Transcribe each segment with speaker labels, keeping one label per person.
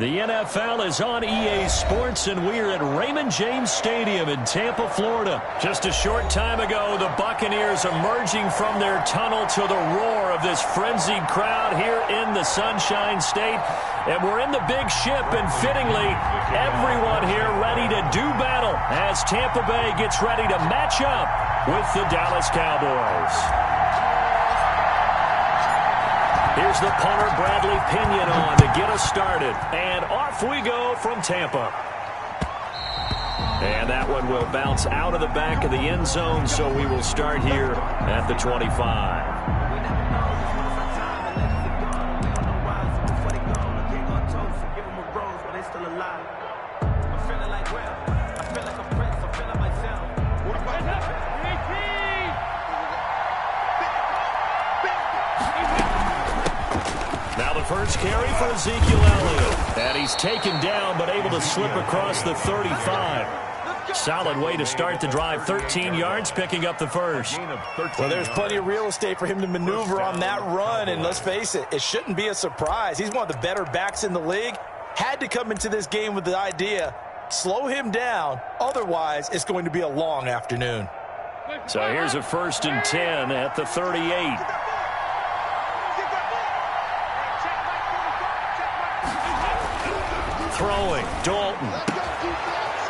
Speaker 1: The NFL is on EA Sports, and we're at Raymond James Stadium in Tampa, Florida. Just a short time ago, the Buccaneers emerging from their tunnel to the roar of this frenzied crowd here in the Sunshine State. And we're in the big ship, and fittingly, everyone here ready to do battle as Tampa Bay gets ready to match up with the Dallas Cowboys. Here's the punter, Bradley Pinion, on to get us started. And off we go from Tampa. And that one will bounce out of the back of the end zone, so we will start here at the 25. First carry for Ezekiel Elliott. And he's taken down, but able to slip across the 35. Solid way to start the drive. 13 yards, picking up the first.
Speaker 2: Well, there's plenty of real estate for him to maneuver on that run. And let's face it, it shouldn't be a surprise. He's one of the better backs in the league. Had to come into this game with the idea, slow him down. Otherwise, it's going to be a long afternoon.
Speaker 1: So here's a 1st and 10 at the 38. Throwing, Dalton.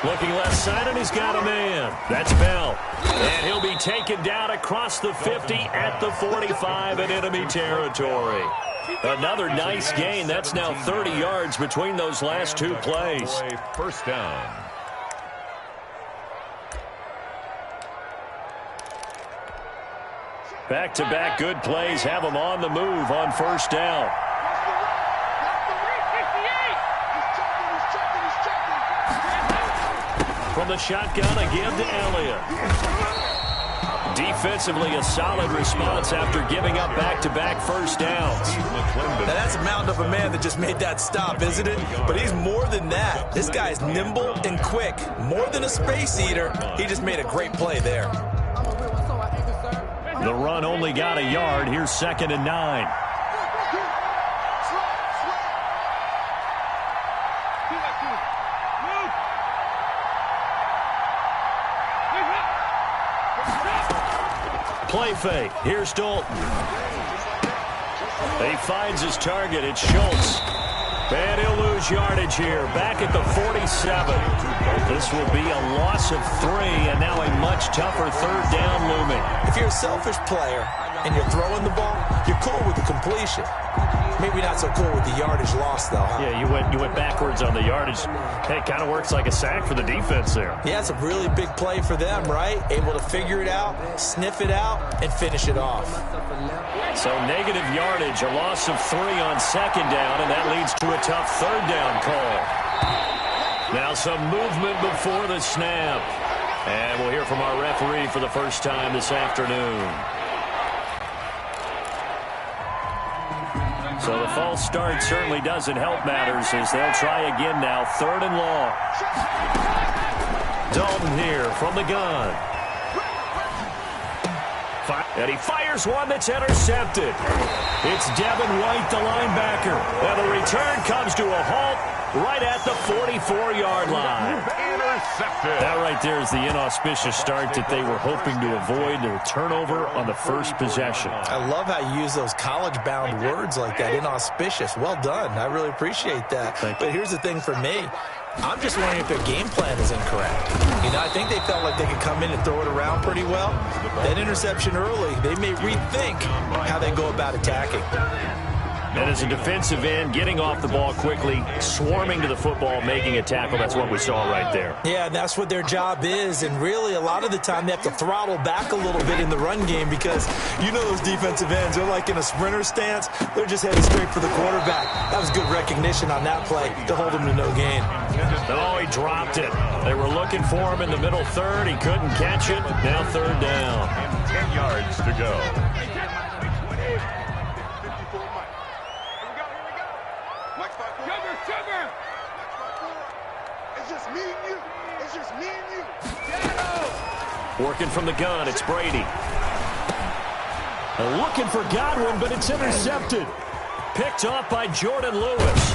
Speaker 1: Looking left side, and he's got a man. That's Bell. And he'll be taken down across the 50 at the 45 in enemy territory. Another nice gain. That's now 30 yards between those last two plays.
Speaker 3: First down.
Speaker 1: Back-to-back good plays have them on the move on first down. From the shotgun, again to Elliott. Defensively, a solid response after giving up back-to-back first downs.
Speaker 2: Now that's a mountain of a man that just made that stop, isn't it? But he's more than that. This guy's nimble and quick. More than a space eater. He just made a great play there.
Speaker 1: The run only got a yard. Here's 2nd and 9. Play fake. Here's Dalton. He finds his target. It's Schultz. And he'll lose yardage here. Back at the 47. This will be a loss of 3, and now a much tougher 3rd down looming.
Speaker 2: If you're a selfish player and you're throwing the ball, you're cool with the completion. Maybe not so cool with the yardage loss, though, huh?
Speaker 1: Yeah, you went backwards on the yardage. Hey, it kind of works like a sack for the defense there.
Speaker 2: Yeah, it's a really big play for them, right? Able to figure it out, sniff it out, and finish it off.
Speaker 1: So negative yardage, a loss of 3 on 2nd down, and that leads to a tough 3rd down call. Now some movement before the snap. And we'll hear from our referee for the first time this afternoon. So the false start certainly doesn't help matters as they'll try again now. 3rd and long. Dalton here from the gun. And he fires one that's intercepted. It's Devin White, the linebacker. And the return comes to a halt right at the 44-yard line.
Speaker 3: Intercepted.
Speaker 1: That right there is the inauspicious start that they were hoping to avoid. A turnover on the first possession.
Speaker 2: I love how you use those college-bound words like that, inauspicious. Well done. I really appreciate that. But here's the thing for me. I'm just wondering if their game plan is incorrect. You know, I think they felt like they could come in and throw it around pretty well. That interception early, they may rethink how they go about attacking.
Speaker 1: And as a defensive end, getting off the ball quickly, swarming to the football, making a tackle, that's what we saw right there.
Speaker 2: Yeah, and that's what their job is. And really, a lot of the time, they have to throttle back a little bit in the run game because you know those defensive ends, they're like in a sprinter stance. They're just headed straight for the quarterback. That was good recognition on that play to hold him to no gain.
Speaker 1: Oh, he dropped it. They were looking for him in the middle 3rd. He couldn't catch it. Now 3rd down.
Speaker 3: 10 yards to go.
Speaker 1: Working from the gun, it's Brady. Looking for Godwin, but it's intercepted. Picked off by Jordan Lewis.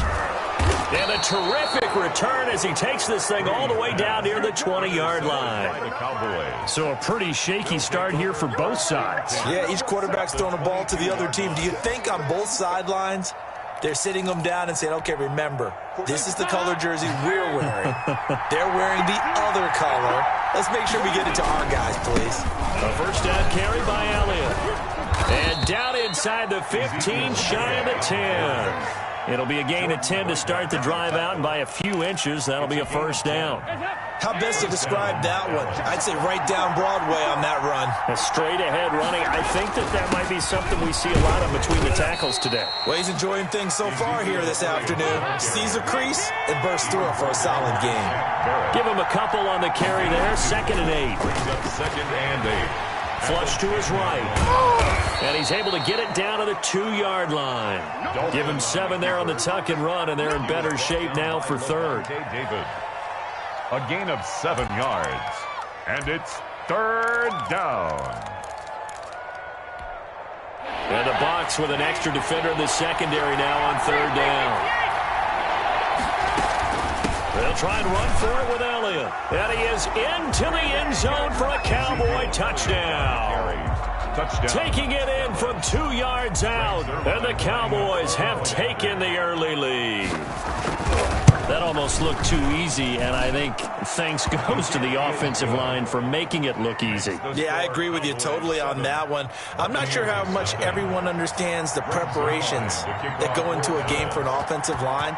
Speaker 1: And a terrific return as he takes this thing all the way down near the 20-yard line. So a pretty shaky start here for both sides.
Speaker 2: Yeah, each quarterback's throwing a ball to the other team. Do you think on both sidelines they're sitting them down and saying, okay, remember, this is the color jersey we're wearing. They're wearing the other color. Let's make sure we get it to our guys, please.
Speaker 1: A first down carry by Elliott. And down inside the 15, shy of the 10. It'll be a gain of 10 to start the drive out, and by a few inches, that'll be a first down.
Speaker 2: How best to describe that one? I'd say right down Broadway on that run.
Speaker 1: A straight-ahead running. I think that might be something we see a lot of between the tackles today.
Speaker 2: Well, he's enjoying things so far here this afternoon. Sees a crease and bursts through it for a solid game.
Speaker 1: Give him a couple on the carry there. 2nd and 8.
Speaker 3: Brings up 2nd and 8.
Speaker 1: Flush to his right. And he's able to get it down to the 2-yard line. Give him 7 there on the tuck and run, and they're in better shape now for 3rd.
Speaker 3: A gain of 7 yards. And it's 3rd down.
Speaker 1: And the box with an extra defender in the secondary now on 3rd down. They'll try and run for it with Elliott. And he is into the end zone for a Cowboy touchdown. Taking it in from 2 yards out. And the Cowboys have taken the early lead. That almost looked too easy, and I think thanks goes to the offensive line for making it look easy.
Speaker 2: Yeah, I agree with you totally on that one. I'm not sure how much everyone understands the preparations that go into a game for an offensive line,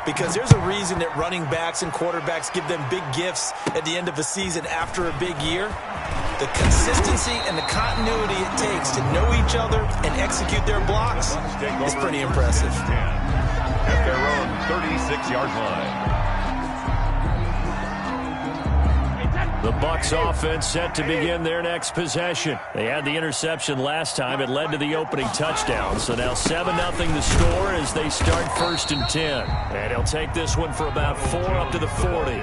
Speaker 2: because there's a reason that running backs and quarterbacks give them big gifts at the end of a season after a big year. The consistency and the continuity it takes to know each other and execute their blocks is pretty impressive.
Speaker 3: At their own 36-yard line.
Speaker 1: The Bucs offense set to begin their next possession. They had the interception last time. It led to the opening touchdown. So now 7-0 the score as they start 1st and 10. And he'll take this one for about 4 up to the 40.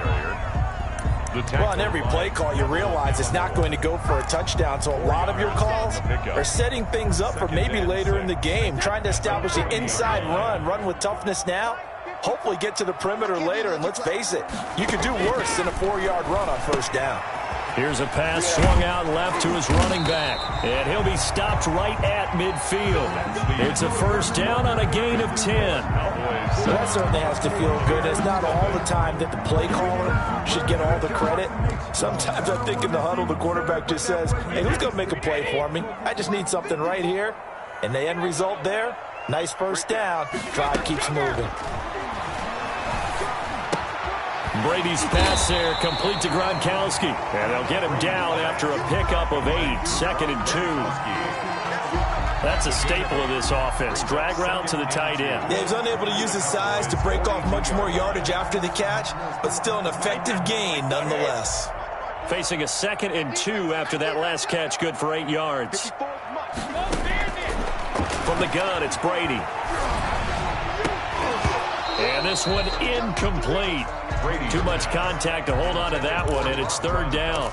Speaker 2: Well, on every play call, you realize it's not going to go for a touchdown. So a lot of your calls are setting things up for maybe later in the game, trying to establish the inside run with toughness now, hopefully get to the perimeter later. And let's face it, you could do worse than a 4-yard run on 1st down.
Speaker 1: Here's a pass swung out left to his running back, and he'll be stopped right at midfield. It's a first down on a gain of 10.
Speaker 2: So that certainly has to feel good. It's not all the time that the play caller should get all the credit. Sometimes I think in the huddle, the quarterback just says, hey, who's going to make a play for me? I just need something right here. And the end result there, nice first down. Drive keeps moving.
Speaker 1: Brady's pass there, complete to Gronkowski. And they'll get him down after a pickup of 8, 2nd and 2. That's a staple of this offense. Drag route to the tight end.
Speaker 2: Yeah, he's unable to use his size to break off much more yardage after the catch, but still an effective gain nonetheless.
Speaker 1: Facing a 2nd and 2 after that last catch, good for 8 yards. From the gun, it's Brady. And this one incomplete. Too much contact to hold on to that one, and it's 3rd down.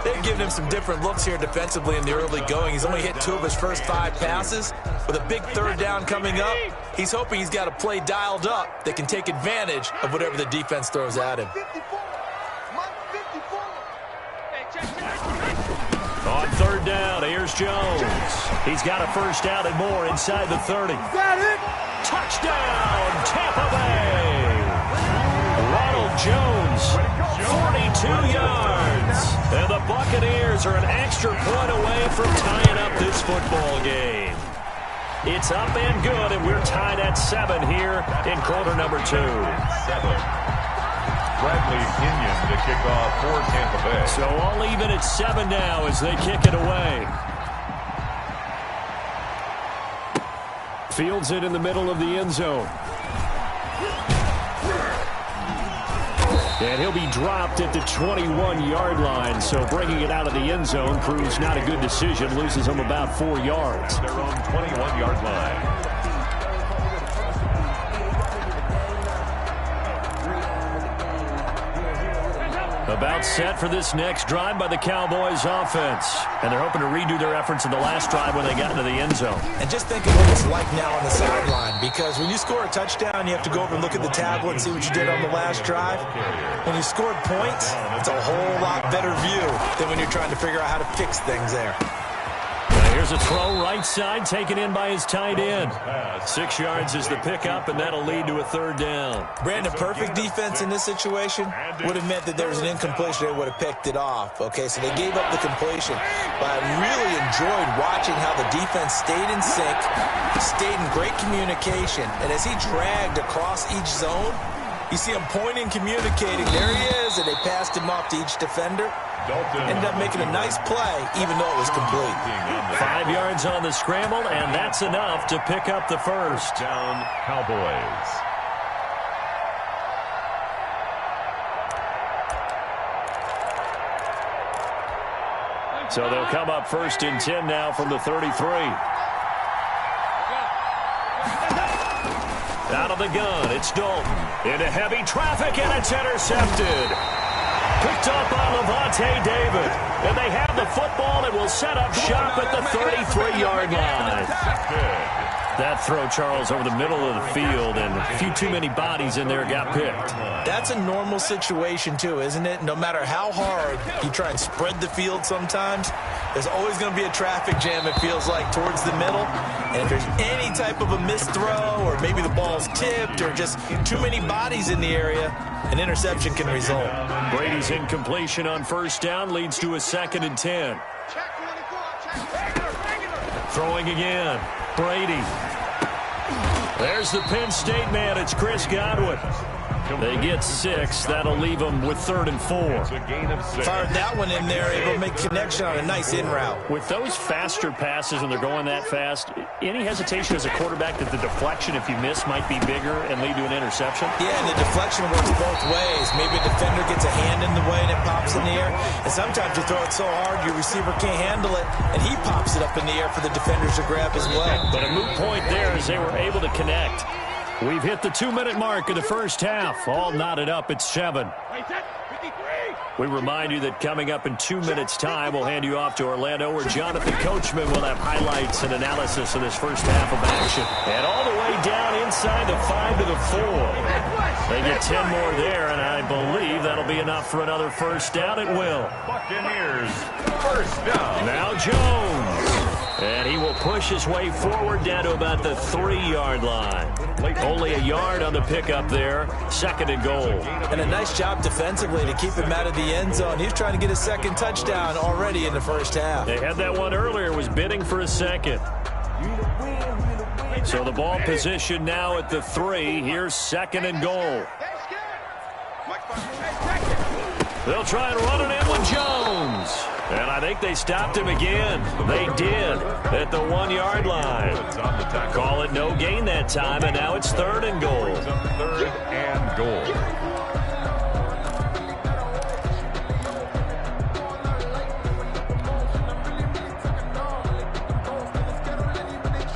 Speaker 2: They've given him some different looks here defensively in the early going. He's only hit 2 of his first 5 passes. With a big 3rd down coming up, he's hoping he's got a play dialed up that can take advantage of whatever the defense throws at him.
Speaker 1: On 3rd down, here's Jones. He's got a first down and more inside the 30. Touchdown, Tampa Bay! Ronald Jones, 42 yards. And the Buccaneers are an extra point away from tying up this football game. It's up and good, and we're tied at 7 here in quarter number 2.
Speaker 3: 7. Bradley Kenyon to kick off for Tampa Bay.
Speaker 1: So all even at 7 now as they kick it away. Fields it in the middle of the end zone. And he'll be dropped at the 21-yard line, so bringing it out of the end zone proves not a good decision, loses him about 4 yards.
Speaker 3: Their own 21-yard line.
Speaker 1: About set for this next drive by the Cowboys offense. And they're hoping to redo their efforts in the last drive when they got into the end zone.
Speaker 2: And just think of what it's like now on the sideline, because when you score a touchdown, you have to go over and look at the tablet and see what you did on the last drive. When you scored points, it's a whole lot better view than when you're trying to figure out how to fix things there.
Speaker 1: Here's a throw right side, taken in by his tight end. 6 yards is the pickup, and that'll lead to a third down.
Speaker 2: Brandon, perfect defense in this situation would have meant that there was an incompletion. They would have picked it off. Okay, so they gave up the completion. But I really enjoyed watching how the defense stayed in sync, stayed in great communication. And as he dragged across each zone, you see him pointing, communicating. There he is, and they passed him off to each defender. Ended up making a nice play, even though it was complete.
Speaker 1: 5 yards on the scramble, and that's enough to pick up the first.
Speaker 3: Down, Cowboys.
Speaker 1: So they'll come up 1st and 10 now from the 33. Out of the gun, it's Dalton. Into heavy traffic, and it's intercepted. Picked up by Levante David. And they have the football and will set up shop at the 33-yard line. That throw, Charles, over the middle of the field, and a few too many bodies in there got picked.
Speaker 2: That's a normal situation, too, isn't it? No matter how hard you try and spread the field sometimes, there's always going to be a traffic jam, it feels like, towards the middle. And if there's any type of a missed throw, or maybe the ball's tipped, or just too many bodies in the area, an interception can result.
Speaker 1: Brady's incompletion on 1st down leads to a 2nd and 10. Throwing again. Brady. There's the Penn State man. It's Chris Godwin. They get 6. That'll leave them with 3rd and 4.
Speaker 2: Fired that one in there, able to make connection on a nice in route.
Speaker 1: With those faster passes and they're going that fast, any hesitation as a quarterback that the deflection, if you miss, might be bigger and lead to an interception?
Speaker 2: Yeah, and the deflection works both ways. Maybe a defender gets a hand in the way and it pops in the air. And sometimes you throw it so hard your receiver can't handle it, and he pops it up in the air for the defenders to grab as well.
Speaker 1: But a moot point there as they were able to connect. We've hit the 2-minute mark of the first half. All knotted up at 7. We remind you that coming up in 2 minutes' time, we'll hand you off to Orlando, where Jonathan Coachman will have highlights and analysis of this first half of action. And all the way down inside the 5 to the 4. They get 10 more there, and I believe that'll be enough for another first down. It will.
Speaker 3: Buccaneers, first down.
Speaker 1: Now Jones. And he will push his way forward down to about the 3-yard line. Only a yard on the pickup there. 2nd and goal.
Speaker 2: And a nice job defensively to keep him out of the end zone. He's trying to get a 2nd touchdown already in the first half.
Speaker 1: They had that one earlier, was bidding for a 2nd. So the ball position now at the 3. Here's 2nd and goal. They'll try and run it in with Jones. And I think they stopped him again. They did at the 1-yard line. Call it no gain that time, and now it's 3rd and goal.
Speaker 3: 3rd and goal.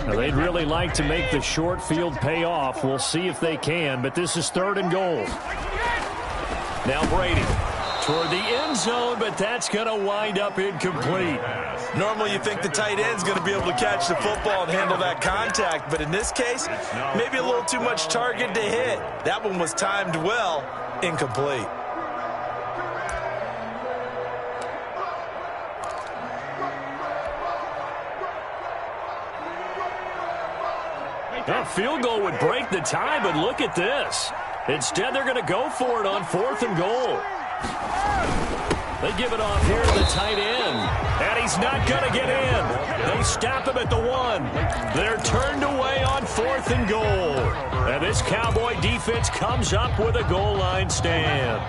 Speaker 1: Now, they'd really like to make the short field pay off. We'll see if they can, but this is 3rd and goal. Now Brady toward the end zone, but that's going to wind up incomplete.
Speaker 2: Normally you think the tight end's going to be able to catch the football and handle that contact, but in this case, maybe a little too much target to hit. That one was timed well, incomplete.
Speaker 1: A field goal would break the tie, but look at this. Instead, they're going to go for it on 4th and goal. They give it off here to the tight end. And he's not going to get in. They stop him at the 1. They're turned away on 4th and goal. And this Cowboy defense comes up with a goal line stand.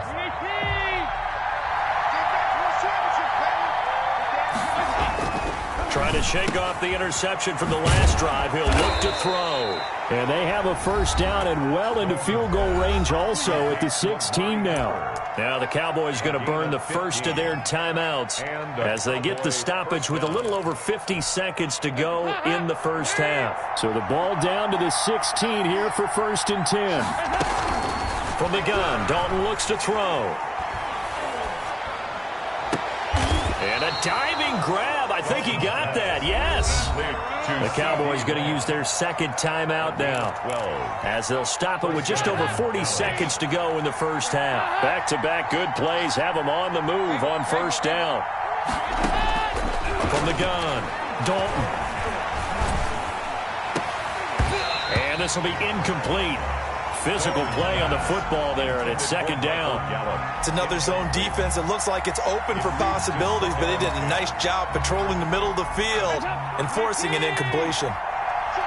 Speaker 1: Trying to shake off the interception from the last drive. He'll look to throw. And they have a first down and well into field goal range also at the 16 now. Now the Cowboys going to burn the first of their timeouts as they get the stoppage with a little over 50 seconds to go in the first half. So the ball down to the 16 here for 1st and 10. From the gun, Dalton looks to throw. And a diving grab. I think he got that. Yes. The Cowboys going to use their second timeout now, as they'll stop it with just over 40 seconds to go in the first half. Back-to-back good plays have them on the move on first down. From the gun, Dalton. And this will be incomplete. Physical play on the football there, and it's second down.
Speaker 2: It's another zone defense. It looks like it's open for possibilities, but they did a nice job patrolling the middle of the field and forcing an incompletion.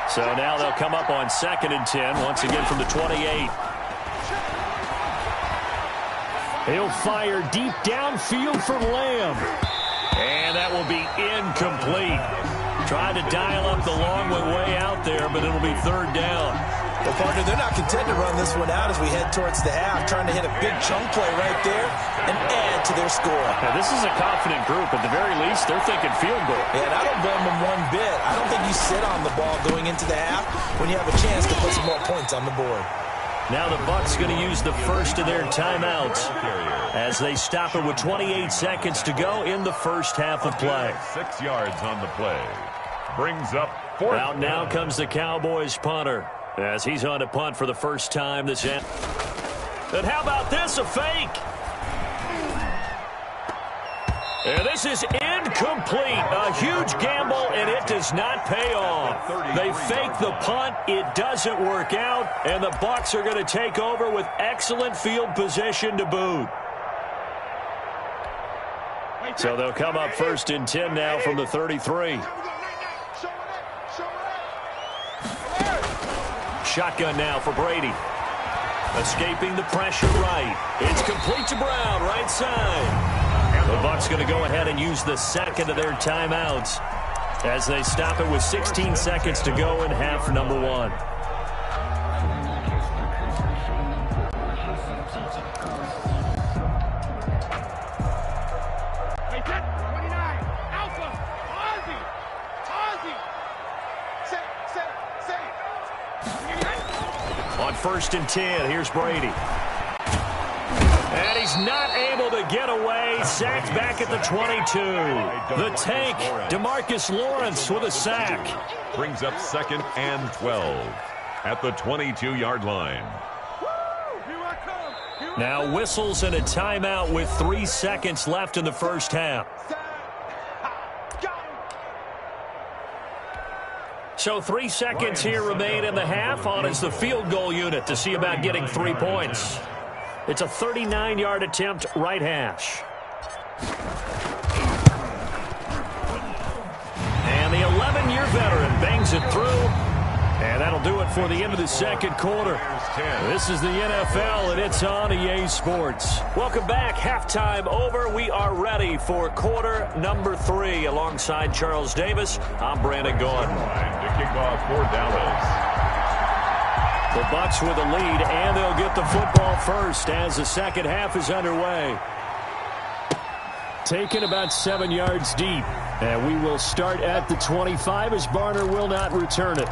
Speaker 1: So now they'll come up on 2nd and 10, once again from the 28. He'll fire deep downfield for Lamb. And that will be incomplete. Trying to dial up the long way out there, but it'll be third down.
Speaker 2: Well, partner, they're not content to run this one out as we head towards the half, trying to hit a big chunk play right there and add to their score.
Speaker 1: Now, this is a confident group. At the very least, they're thinking field goal.
Speaker 2: Yeah, and I don't blame them one bit. I don't think you sit on the ball going into the half when you have a chance to put some more points on the board.
Speaker 1: Now the Bucs going to use the first of their timeouts as they stop it with 28 seconds to go in the first half of play.
Speaker 3: 6 yards on the play. Brings up 4th.
Speaker 1: Out now comes the Cowboys punter as he's on to punt for the first time this year. And how about this, a fake? And this is incomplete. A huge gamble, and it does not pay off. They fake the punt. It doesn't work out, and the Bucs are going to take over with excellent field position to boot. So they'll come up 1st and 10 now from the 33. Shotgun now for Brady. Escaping the pressure right. It's complete to Brown, right side. The Bucs going to go ahead and use the second of their timeouts as they stop it with 16 seconds to go in half number 1. On 1st and 10, here's Brady. And he's not able to get away. Sacked back at the 22. The tank, DeMarcus Lawrence with a sack.
Speaker 3: Brings up 2nd and 12 at the 22-yard line.
Speaker 1: Now whistles and a timeout with 3 seconds left in the first half. So 3 seconds here remain in the half. On is the field goal unit to see about getting 3 points. It's a 39-yard attempt, right hash. And the 11-year veteran bangs it through. And that'll do it for the end of the second quarter. This is the NFL, and it's on EA Sports. Welcome back. Halftime over. We are ready for quarter number 3. Alongside Charles Davis, I'm Brandon Gordon.
Speaker 3: Time to kick off for Dallas.
Speaker 1: The Bucs with a lead, and they'll get the football first as the second half is underway. Taken about 7 yards deep. And we will start at the 25 as Barner will not return it.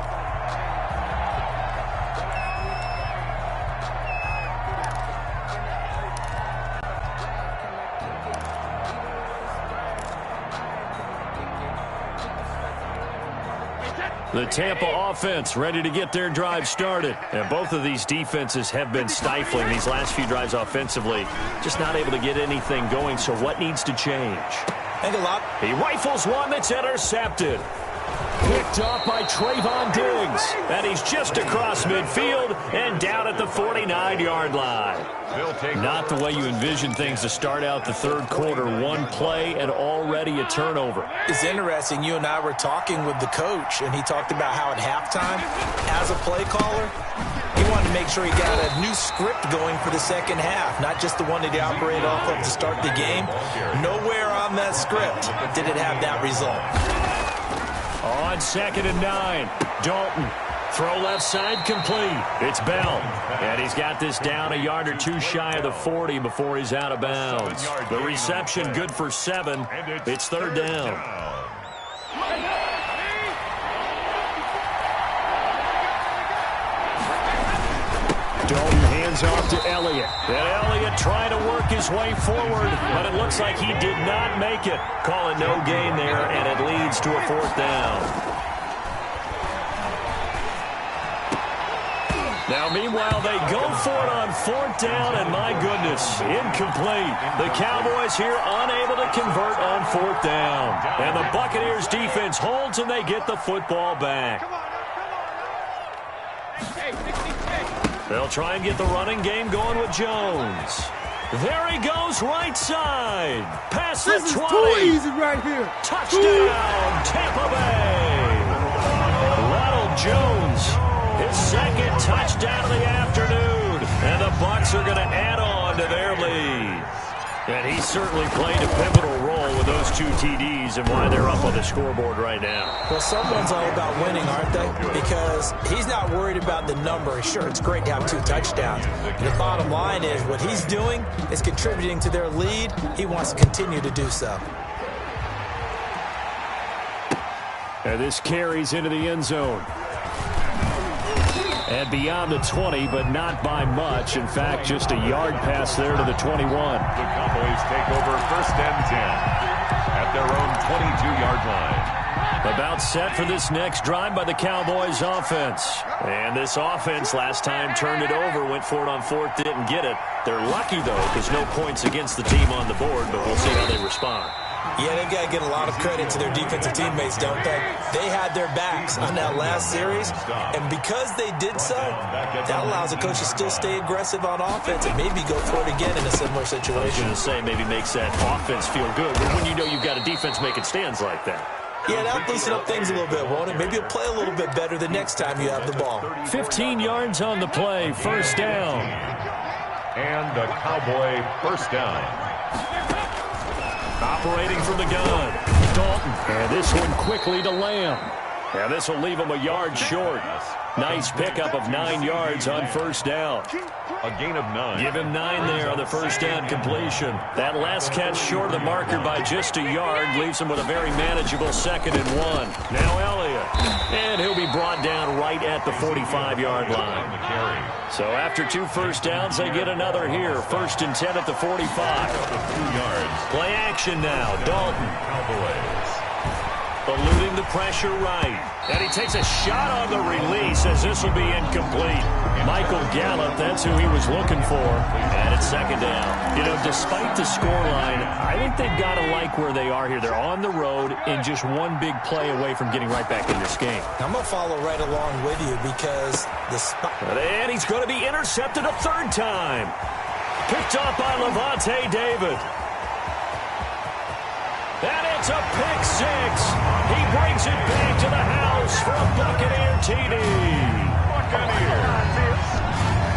Speaker 1: The Tampa offense ready to get their drive started. And both of these defenses have been stifling these last few drives offensively. Just not able to get anything going, so what needs to change? He rifles one that's intercepted. Picked off by Trayvon Diggs. And he's just across midfield and down at the 49-yard line. Not the way you envision things to start out the third quarter. One play and already a turnover.
Speaker 2: It's interesting. You and I were talking with the coach, and he talked about how at halftime, as a play caller, he wanted to make sure he got a new script going for the second half, not just the one that he operated off of to start the game. Nowhere on that script did it have that result.
Speaker 1: On 2nd and 9, Dalton. Throw left side complete. It's Bell. And he's got this down a yard or two shy of the 40 before he's out of bounds. The reception good for 7. It's third down. Dalton hands hands off to Elliott. And Elliott trying to work his way forward, but it looks like he did not make it. Calling no gain there, and it leads to a 4th down. Now, meanwhile, they go for it on 4th down, and my goodness, incomplete. The Cowboys here unable to convert on 4th down. And the Buccaneers defense holds, and they get the football back. They'll try and get the running game going with Jones. There he goes, right side. Past the 20.
Speaker 4: This is too easy right here.
Speaker 1: Touchdown, Tampa Bay. Ronald Jones. His 2nd touchdown of the afternoon. And the Bucs are going to add on to their lead. And he certainly played a pivotal role with those 2 TDs and why they're up on the scoreboard right now.
Speaker 2: Well, someone's all about winning, aren't they? Because he's not worried about the number. Sure, it's great to have 2 touchdowns. The bottom line is what he's doing is contributing to their lead. He wants to continue to do so.
Speaker 1: And this carries into the end zone. And beyond the 20, but not by much. In fact, just a yard pass there to the 21.
Speaker 3: The Cowboys take over 1st and 10 at their own 22-yard line.
Speaker 1: About set for this next drive by the Cowboys offense. And this offense last time turned it over, went for it on 4th, didn't get it. They're lucky, though, because no points against the team on the board, but we'll see how they respond.
Speaker 2: Yeah, they've got to get a lot of credit to their defensive teammates, don't they? They had their backs on that last series, and because they did so, that allows the coach to still stay aggressive on offense and maybe go for it again in a similar situation.
Speaker 1: I was going to say maybe makes that offense feel good, but when you know you've got a defense making stands like that.
Speaker 2: Yeah, that'll loosen up things a little bit, won't it? Maybe you'll play a little bit better the next time you have the ball.
Speaker 1: 15 yards on the play, 1st down.
Speaker 3: And a Cowboy 1st down.
Speaker 1: Operating from the gun, Dalton. And this one quickly to Lamb. And this will leave him a yard short. Nice pickup of 9 yards on 1st down.
Speaker 3: A gain of 9.
Speaker 1: Give him 9 there on the 1st down completion. That last catch short of the marker by just a yard leaves him with a very manageable 2nd and 1. Now Elliott. And he'll be brought down right at the 45-yard line. So after 2 1st downs, they get another here. 1st and 10 at the 45.
Speaker 3: 2 yards.
Speaker 1: Play action now. Dalton.
Speaker 3: Cowboys.
Speaker 1: Eluding the pressure right. And he takes a shot on the release as this will be incomplete. Michael Gallup, that's who he was looking for. And it's 2nd down. You know, despite the scoreline, I think they've got to like where they are here. They're on the road and just one big play away from getting right back in this game.
Speaker 2: I'm going to follow right along with you because the spot.
Speaker 1: And he's going to be intercepted a 3rd time. Picked off by Levante David. And it's a pick 6. He brings it back to the house for a Buccaneer TD.
Speaker 3: Buccaneers.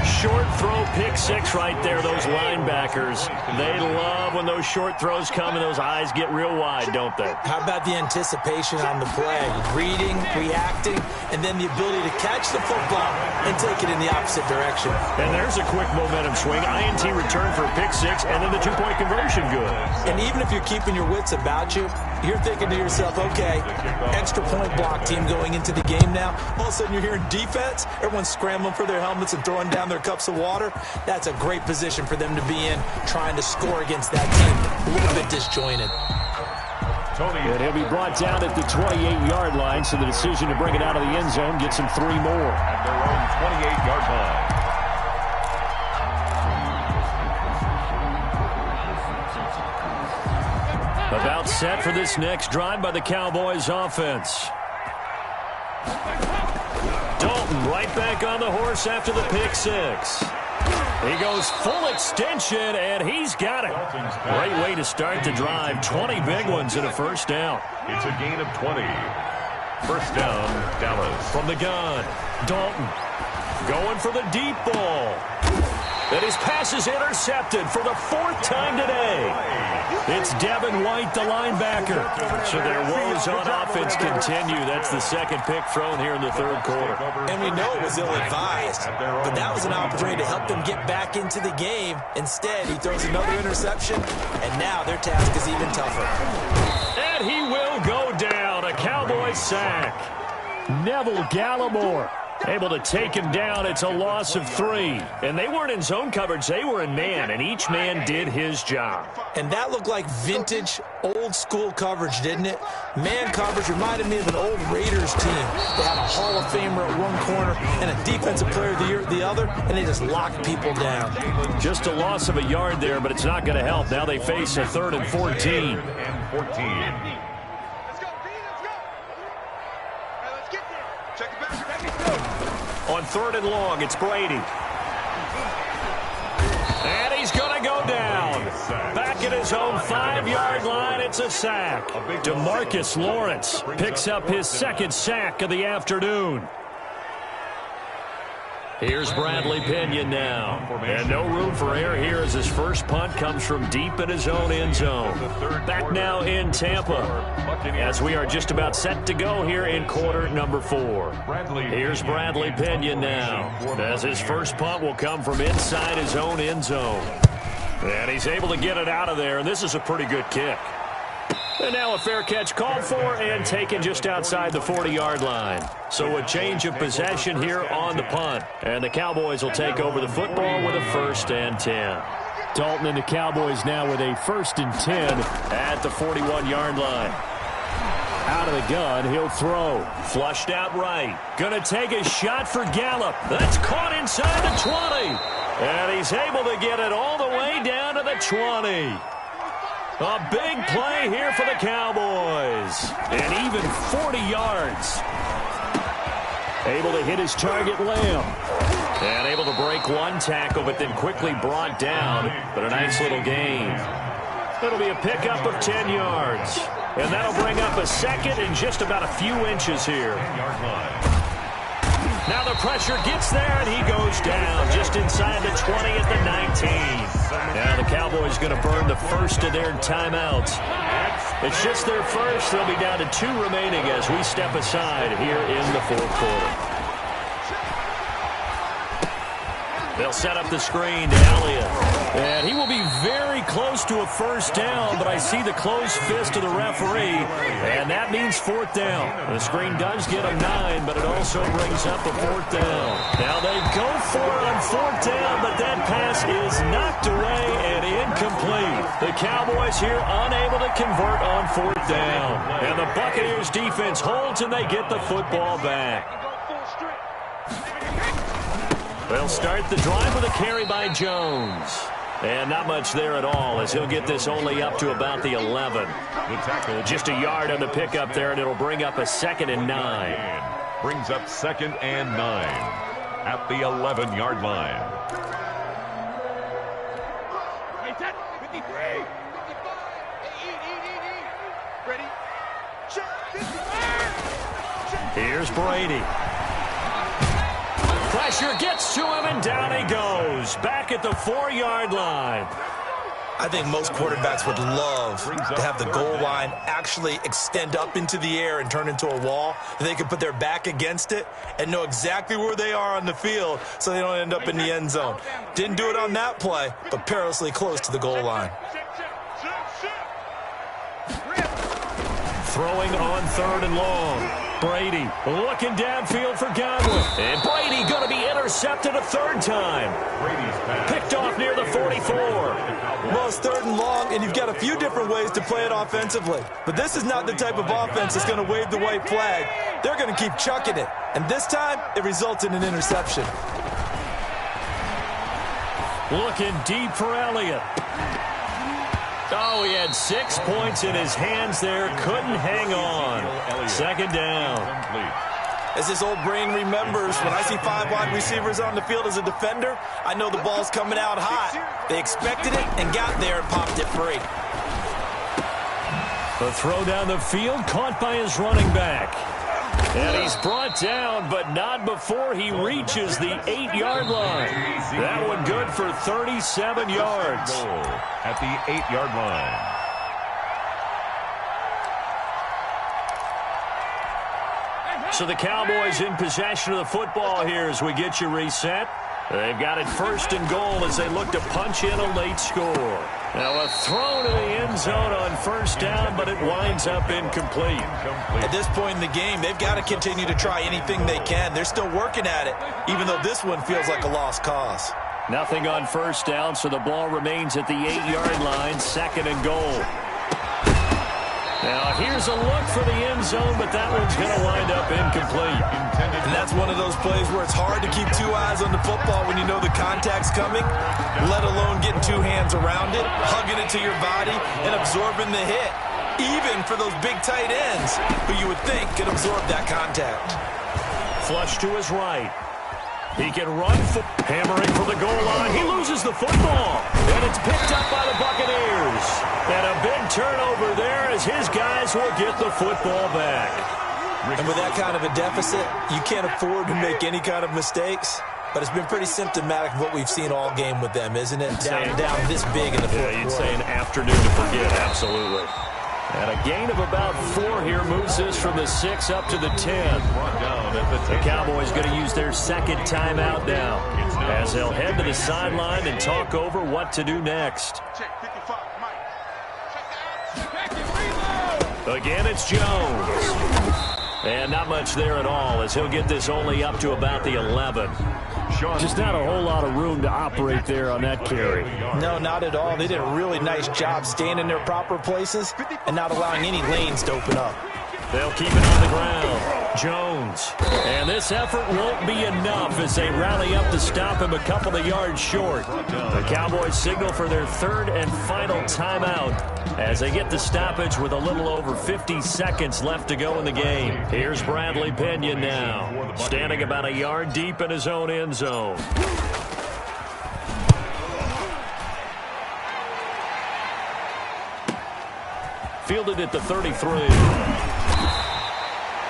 Speaker 1: Short throw pick 6 right there. Those linebackers, they love when those short throws come and those eyes get real wide, don't they?
Speaker 2: How about the anticipation on the play? Reading, reacting, and then the ability to catch the football and take it in the opposite direction.
Speaker 1: And there's a quick momentum swing. INT return for a pick 6, and then the 2-point conversion good.
Speaker 2: And even if you're keeping your wits about you, you're thinking to yourself, okay, extra point block team going into the game now. All of a sudden you're hearing defense. Everyone's scrambling for their helmets and throwing down their cups of water. That's a great position for them to be in, trying to score against that team. A little bit disjointed.
Speaker 1: And he'll be brought down at the 28-yard line, so the decision to bring it out of the end zone gets him 3 more.
Speaker 3: At their own 28-yard line.
Speaker 1: About set for this next drive by the Cowboys offense. Dalton right back on the horse after the pick 6. He goes full extension, and he's got it. Great way to start the drive. 20 big ones in a 1st down.
Speaker 3: It's a gain of 20. 1st down, Dallas.
Speaker 1: From the gun, Dalton going for the deep ball. And his pass is intercepted for the 4th time today. It's Devin White, the linebacker. So their woes on offense continue. That's the 2nd pick thrown here in the 3rd quarter.
Speaker 2: And we know it was ill-advised, but that was an opportunity to help them get back into the game. Instead, he throws another interception, and now their task is even tougher.
Speaker 1: And he will go down. A Cowboys sack. Neville Gallimore Able to take him down. It's a loss of 3. And they weren't in zone coverage. They were in man, and each man did his job.
Speaker 2: And that looked like vintage, old-school coverage, didn't it? Man coverage reminded me of an old Raiders team. They had a Hall of Famer at one corner and a Defensive Player of the Year at the other, and they just locked people down.
Speaker 1: Just a loss of a yard there, but it's not going to help. Now they face a 3rd and 14. On 3rd and long, it's Brady. And he's going to go down. Back at his own 5-yard line, it's a sack. DeMarcus Lawrence picks up his 2nd sack of the afternoon. Here's Bradley Pinion now. And no room for error here as his first punt comes from deep in his own end zone. Back now in Tampa as we are just about set to go here in quarter number 4. Here's Bradley Pinion now as his first punt will come from inside his own end zone. And he's able to get it out of there, and this is a pretty good kick. And now a fair catch called for and taken just outside the 40-yard line. So a change of possession here on the punt. And the Cowboys will take over the football with a 1st and 10. Dalton and the Cowboys now with a 1st and 10 at the 41-yard line. Out of the gun, he'll throw. Flushed out right. Gonna take a shot for Gallup. That's caught inside the 20. And he's able to get it all the way down to the 20. A big play here for the Cowboys. And even 40 yards. Able to hit his target, Lamb. And able to break one tackle, but then quickly brought down. But a nice little gain. It'll be a pickup of 10 yards. And that'll bring up a 2nd and just about a few inches here. Now the pressure gets there, and he goes down just inside the 20 at the 19. Now the Cowboys going to burn the first of their timeouts. It's just their first. They'll be down to 2 remaining as we step aside here in the 4th quarter. They'll set up the screen to Elliott. And he will be very close to a 1st down, but I see the closed fist of the referee, and that means 4th down. The screen does get him 9, but it also brings up a 4th down. Now they go for it on 4th down, but that pass is knocked away and incomplete. The Cowboys here unable to convert on 4th down. And the Buccaneers defense holds, and they get the football back. They'll start the drive with a carry by Jones. And not much there at all as he'll get this only up to about the 11. Just a yard on the pickup there, and it'll bring up a 2nd and 9.
Speaker 3: Brings up 2nd and 9 at the 11-yard line.
Speaker 1: Here's Brady. Pressure gets to him, and down he goes. Back at the 4-yard line.
Speaker 2: I think most quarterbacks would love to have the goal line actually extend up into the air and turn into a wall. And they can put their back against it and know exactly where they are on the field so they don't end up in the end zone. Didn't do it on that play, but perilously close to the goal line.
Speaker 1: Throwing on 3rd and long. Brady looking downfield for Godwin. And Brady going to be intercepted a 3rd time. Picked off near the 44.
Speaker 2: Well, it's 3rd and long, and you've got a few different ways to play it offensively. But this is not the type of offense that's going to wave the white flag. They're going to keep chucking it. And this time, it results in an interception.
Speaker 1: Looking deep for Elliott. Oh, he had 6 points in his hands there. Couldn't hang on. 2nd down.
Speaker 2: As this old brain remembers, when I see 5 wide receivers on the field as a defender, I know the ball's coming out hot. They expected it and got there and popped it free.
Speaker 1: The throw down the field caught by his running back. And he's brought down, but not before he reaches the 8-yard line. That one good for 37 yards.
Speaker 3: At the 8-yard line.
Speaker 1: So the Cowboys in possession of the football here as we get you reset. They've got it 1st and goal as they look to punch in a late score. Now a throw to the end zone on 1st down, but it winds up incomplete.
Speaker 2: At this point in the game, they've got to continue to try anything they can. They're still working at it, even though this one feels like a lost cause.
Speaker 1: Nothing on 1st down, so the ball remains at the 8-yard line, 2nd and goal. Now here's a look for the end zone, but that one's going to wind up incomplete.
Speaker 2: And that's one of those plays where it's hard to keep 2 eyes on the football when you know the contact's coming, let alone getting 2 hands around it, hugging it to your body, and absorbing the hit, even for those big tight ends who you would think could absorb that contact.
Speaker 1: Flush to his right. He can run, hammering for the goal line. He loses the football, and it's picked up by the Buccaneers. And a big turnover there as his guys will get the football back.
Speaker 2: And with that kind of a deficit, you can't afford to make any kind of mistakes. But it's been pretty symptomatic of what we've seen all game with them, isn't it? Down this big in the fourth quarter.
Speaker 1: Yeah, you'd say an afternoon to forget, absolutely. And a gain of about 4 here moves this from the 6 up to the 10. The Cowboys going to use their 2nd timeout now as they'll head to the sideline and talk over what to do next. Again, it's Jones. And not much there at all as he'll get this only up to about the 11. Just not a whole lot of room to operate there on that carry.
Speaker 2: No, not at all. They did a really nice job staying in their proper places and not allowing any lanes to open up.
Speaker 1: They'll keep it on the ground. Jones. And this effort won't be enough as they rally up to stop him a couple of yards short. The Cowboys signal for their 3rd and final timeout as they get the stoppage with a little over 50 seconds left to go in the game. Here's Bradley Pena now, standing about a yard deep in his own end zone. Fielded at the 33.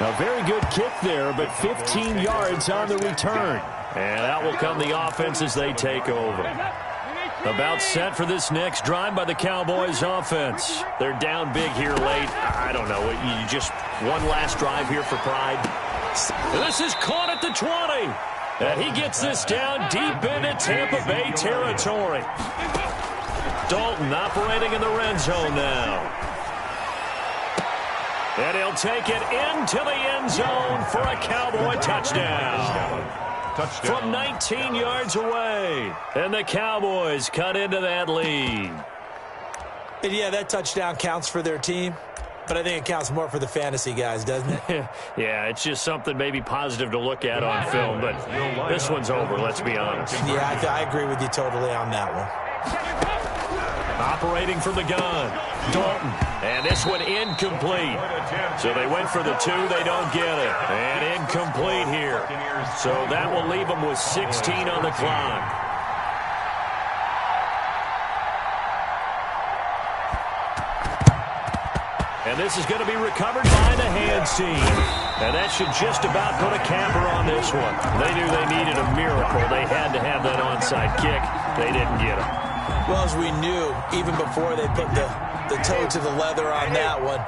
Speaker 1: A very good kick there, but 15 yards on the return. And out will come the offense as they take over. About set for this next drive by the Cowboys offense. They're down big here late. I don't know. You just one last drive here for pride. This is caught at the 20. And he gets this down deep into Tampa Bay territory. Dalton operating in the red zone now. And he'll take it into the end zone for a Cowboy touchdown. From 19 yards away. And the Cowboys cut into that lead.
Speaker 2: And yeah, that touchdown counts for their team. But I think it counts more for the fantasy guys, doesn't it?
Speaker 1: Yeah, it's just something maybe positive to look at on film. But this one's over, let's be honest.
Speaker 2: Yeah, I agree with you totally on that one.
Speaker 1: Operating from the gun, Dalton. And this one incomplete. So they went for the 2, they don't get it. And incomplete here. So that will leave them with 16 on the clock. And this is going to be recovered by the hands team. And that should just about put a capper on this one. They knew they needed a miracle. They had to have that onside kick. They didn't get it.
Speaker 2: Well, as we knew, even before they put the toe to the leather on that one,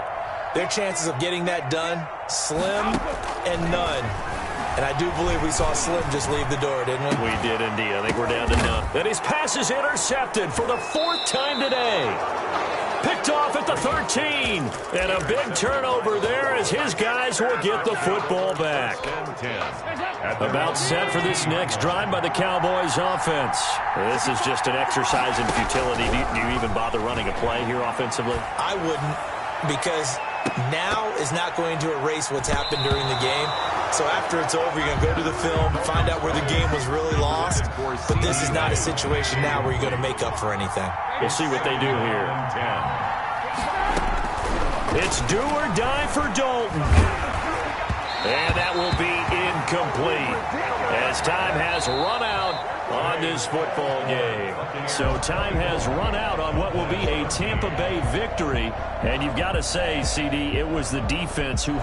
Speaker 2: their chances of getting that done, slim and none. And I do believe we saw Slim just leave the door, didn't we?
Speaker 1: We did indeed. I think we're down to none. And his pass is intercepted for the 4th time today. Picked off at the 13. And a big turnover there as his guys will get the football back. About set for this next drive by the Cowboys offense. This is just an exercise in futility. Do you even bother running a play here offensively?
Speaker 2: I wouldn't, because now is not going to erase what's happened during the game. So after it's over, you're going to go to the film, find out where the game was really lost. But this is not a situation now where you're going to make up for anything.
Speaker 1: We'll see what they do here. It's do or die for Dalton. And that will be incomplete as time has run out on this football game. So time has run out on what will be a Tampa Bay victory. And you've got to say, CD, it was the defense who